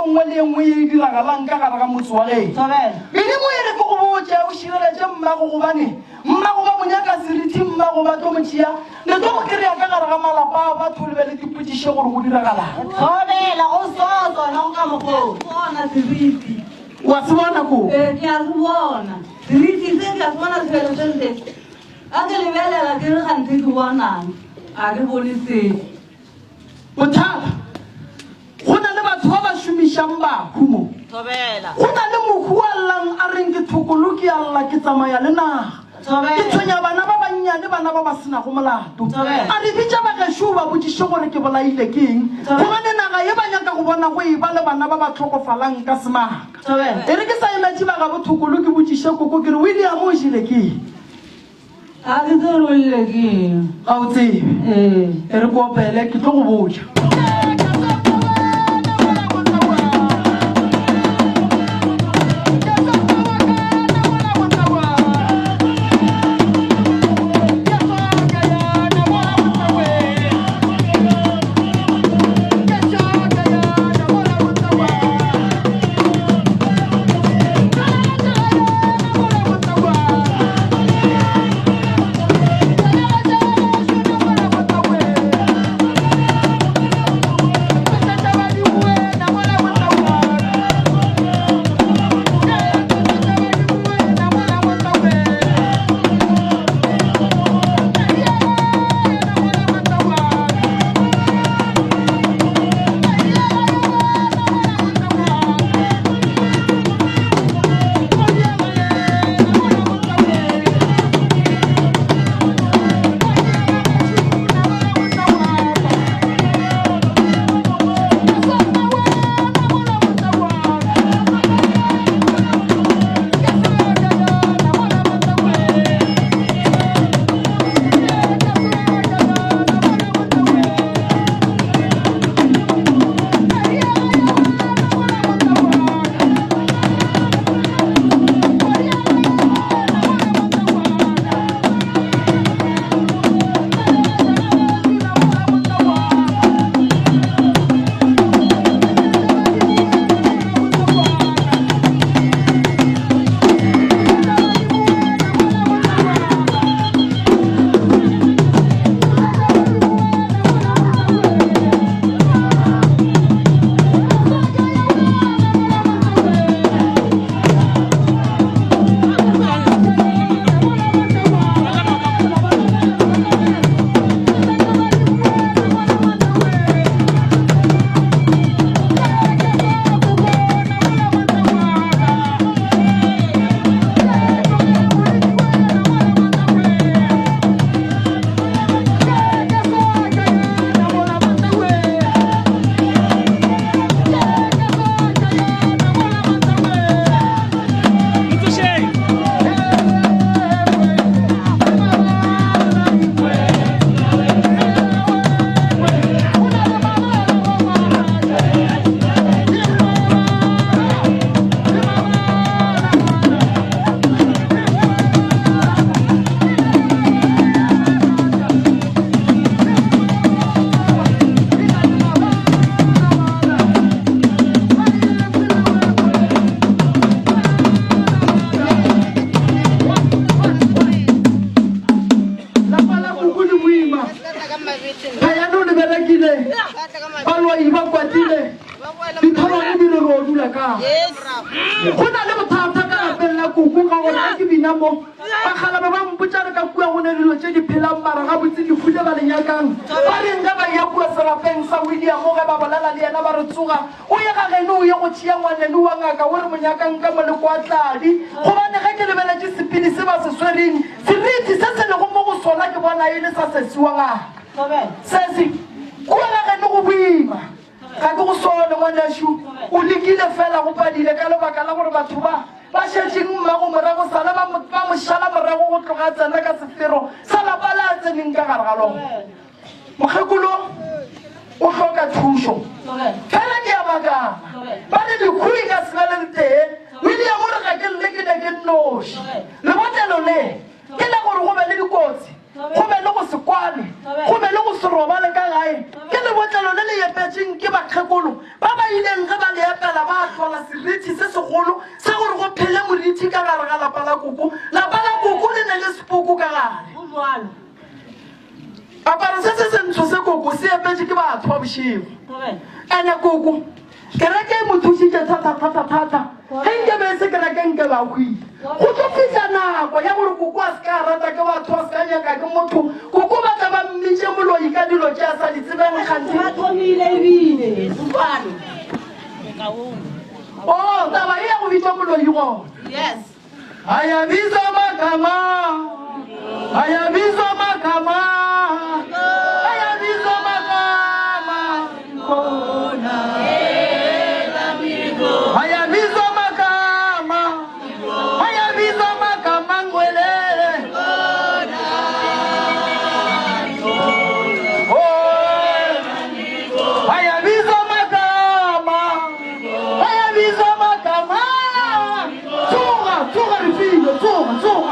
ngwe le ngwe e diragalang ka gare ga motse wa geno medimo e re ke go botse o šireletse mmago gobane mmago ba monyaka seriti mmago ba tlo motšea le tlo go kry-a ka gare ga malapa batho le be le dipotsiše gore go diragalang thobela go sosona go ka mogolo bona seriti wa se bona ko ke a se bona seriti se ke a se bona sebeletsente a ke lebelela ke re gante ke bonang a ke bone seo bothata go na le batho ba ba šomišang bahu mo thobela go na le mohu a llang a reng ke thokolo ke a lla ke tsamaya le naga ke tshwenya bana ba bannyane bana ba ba senago molato a re bitša bagešo ba botsiše gore ke bolaile ke eng gobane naga ye ba nyaka go bona go e ba le bana ba ba tlhokofalang ka semaka e re ke sa emetše ba ga bothokolo ke botsiše koko ke re William o jile ke eng a ke tsere o ile ke eng ga o tsebe e re kopele ke tlo go botša Ke le botlalo le le yepetseng ke bakgekolo ba ba ileng ge ba le epela fela ba tlola seriti se segolo sa gore go phele moriti ka gare ga lapa la koko le ne le sepoko ka gare aparo se se ntsho se koko se epetse ke batho ba bošego ene koko kereke e mothušitše thata ge nke be se kereke nke ba hwile go tlo fitlha nako ya gore koko a se ka rata ke batho a se ka nyaka ke motho koko ba tla ba mmitše moloi ka dilo tše a sa di tsebeng taba e ya go bitšwa moloi gona ayabizwa magama ayabizwa magama ayabizwa magama ayabizwa magama ayabizwa magama ngwele ayabizwa magama ayabizwa magama tsuga rifile tsuga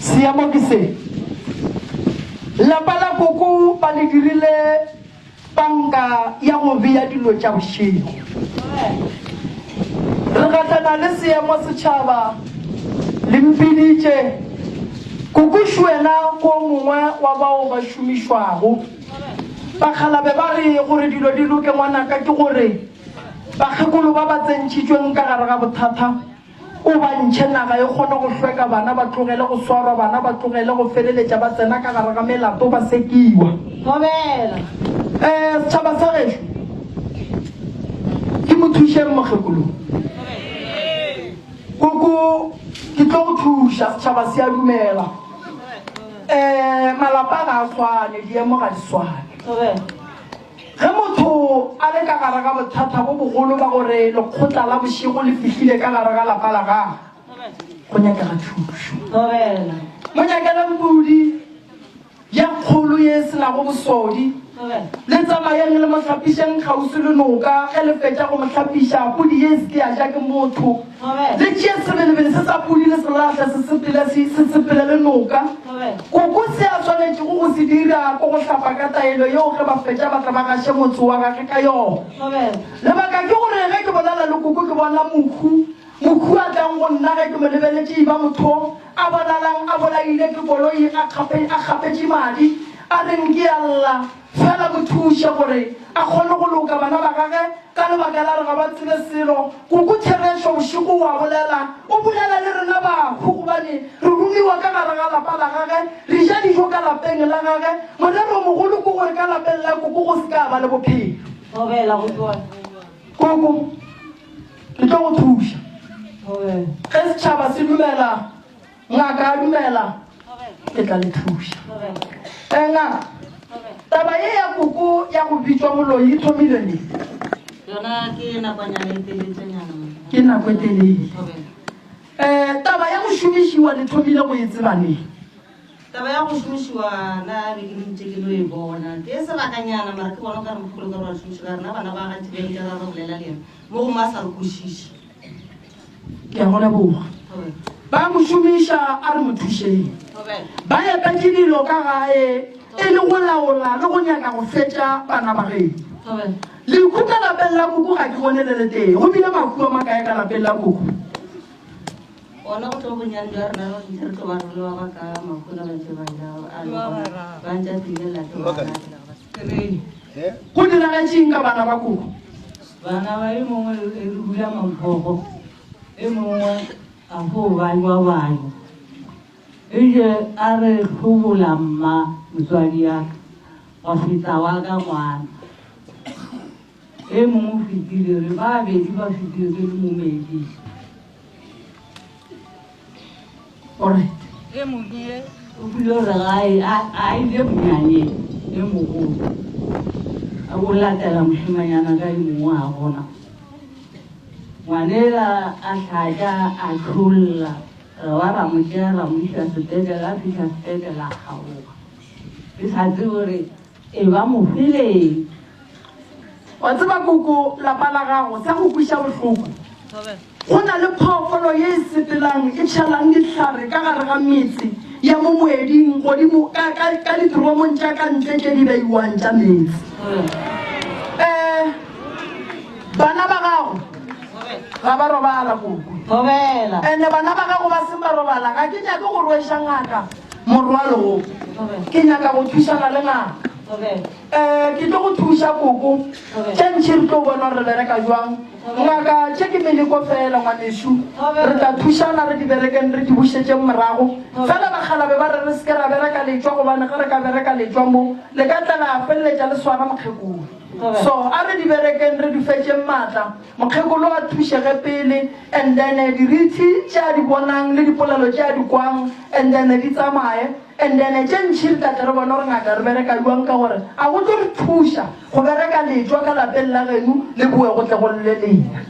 seemo ke se lapa la koko ba le dirile banka ya go bea dilo tša bošego re gatlana le seemo setšhaba le mpiditše kokoši wena ko mongwe wa bao ba šomišwago bakgalabe ba re gore dilo di loke ngwanaka ke gore bakgekolo ba ba tsentšhitšweng ka gare ga bothata o bantšhe naga e kgone go hlweka bana ba tlogele go swarwa bana ba tlogele go feleletša ba tsena ka gare ga melato ba sekiwa setšhaba sa gešo ke mo thušeng mokgekolo koko ke tlo go thuša setšhaba se a dumela malapa ga a swane diemo ga di swane ge motho a le ka gare ga bothata bo bogolo ba gore lekgotla la bošego le fihlile ka gare ga lapa la gago go nyakega thušo mo nyakelang pudi ya kgolo ye e senago bosodi le tsamayeng le mohlapišeng kgausi le noka ge le fetša go mohlapiša pudi ye se ke ya ja ke motho le tšee sebelebele se sa pudi le selatlhe se sepele le noka koko se a tshwanetšego go se dira ko go hlapa ka taelo yeo ge ba fetša ba tla ba gaše motse wa gage ka yona lebaka ke gore ge ke bolela le koko ke bona mokhu a tlang go nna ge ke mo lebeletše ba motho a bonalang a bolaile ke koloi a kgapetše madi a reng ke alla fela mo thuše gore a kgone go loka bana ba gage ka lebaka la re ga ba tsebe selo koko therešo bošego wa bolela o bolela le rena bago gobane re rumiwa ka gare ga lapa la gage re ja dijo ka lapeng la gage morero mogolo ko gore ka lapeng la koko go se ka ba le bophelo koko ke tlo go thuša ge setšhaba se dumela ngaka a dumela ke tla le thuša ngaka taba ye ya koko ya go bitswa moloi e thomile ne ke nako e telele taba ya go šomišiwa le thomile go e tsebaneng taba ya go šomišiwa na be ke dintše ke no e bona te sebakanyana mara ke bona ka re mokgolo ka re šomiša ka rena bana ba gantši beng ka ra bolela le ena mo go ma sa re kwešiša ke a go leboga ba mo šomiša a re mo thušeng ba epetse dilo ka gae e le go laola le go nyaka go fetša bana ba geno leku ka lapeng la koko ga ke bone le le teng go bile makua makae ka lapeng la koko ona go tlo bonyane jwa rena re tlo ba relewa ba ka makgona ba ntša tilela go diragetseng ka bana ba koko bana ba e mongwe e re bula mamphogo e mongwe a go banywa banyo ije a re hlobola mma motswadi yaka wa feta wa ka ngwana e mongwe fetile re ba bedi ba fetile ke le momedi alright e mongwe o file re gae a ile bonyanyeng e mogolo a go latela moshimanyana ka e mongwe a bona ngwanela a tlhaja a tlholla re wa ra motšea ra moiša setetela a fiša setetela a kgaoga ke sa tse gore e ba mofeleng wa tseba koko lapa la gago sa go kweša bohloko go na le phoofolo ye e sepelang e tšhelang ditlhare ka gare ga metse ya mo moeding godimo ka ditoromong tša ka ntle tše di beiwang tša metsi bana ba gago ga ba robala koko ande bana ba gago ba seng ba robala ga ke nyake go rweša ngaka morwalo ke nyaka go thušana le ngaka ke tlo go thuša koko tšentšhe re tlo bona re bereka jwang ngaka tše ke meleko fela ngwanešo re tla thušana re di berekeng re di bušetšeng morago fela bakgalabe ba re re seke ra bereka letšwa gobane ge re ka bereka letšwa mo le ka tlela feleletša le swara mokgekolo so a re di berekeng re di fetšeng maatla mokgekolo a thušege pele and then dirithi tše a di bonang le dipolelo tše a di kwang and then di tsamaye and then tše ntšhi re tate re bona gore ngaka re bereka jwang ka gore a go tlo re thuša go bereka letšwa ka lapeng la geno le boe go tle go lle leina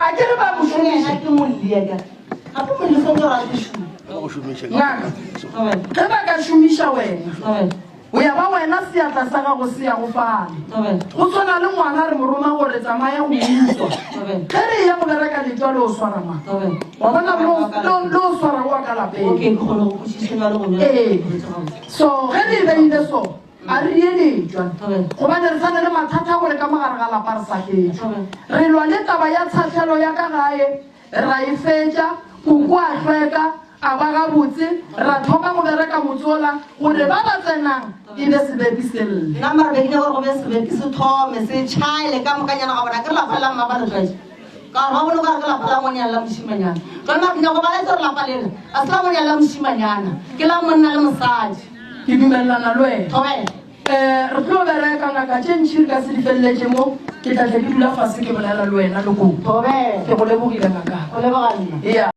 a ke re ba mošomiša ngaka ge ba ka šomiša wena o ya ba wena seatla sa gago se ya go fane go tshwana le ngwana re mo roma gore tsamaya go utswa ge re ya go bereka letwa le o swara ma wa bona le o swara go ka lapeng so ge re beile so a re ye letwa gobane re tshwane le mathata gore ka mogare ga lapa re sa ketso re lwa le taba ya tshatlhelo ya ka gae ra e fetša koko a tlhweka a ba gabotse ra thoma go bereka motsola gore ba ba tsenang e be sebepi selle nna mare bekile gore go be sebepi se thome se tšhaele ka mokanyana ga bona ke lapa la mma ba le tlwaetse ka gore ba bone gore ke lapa la monyana la mošimanyana jona ke nyako ba letse gore lapa lena a se la monyana la mošimanyana ke la monna le mosadi ke dumelelana le wena thobela re tlo bereka ngaka tše ntšhi re ka se di feleletse mo ke tlatle ke dula fase ke bolela le wena le kopo thobela ke go lebogile ngaka go leboganna ya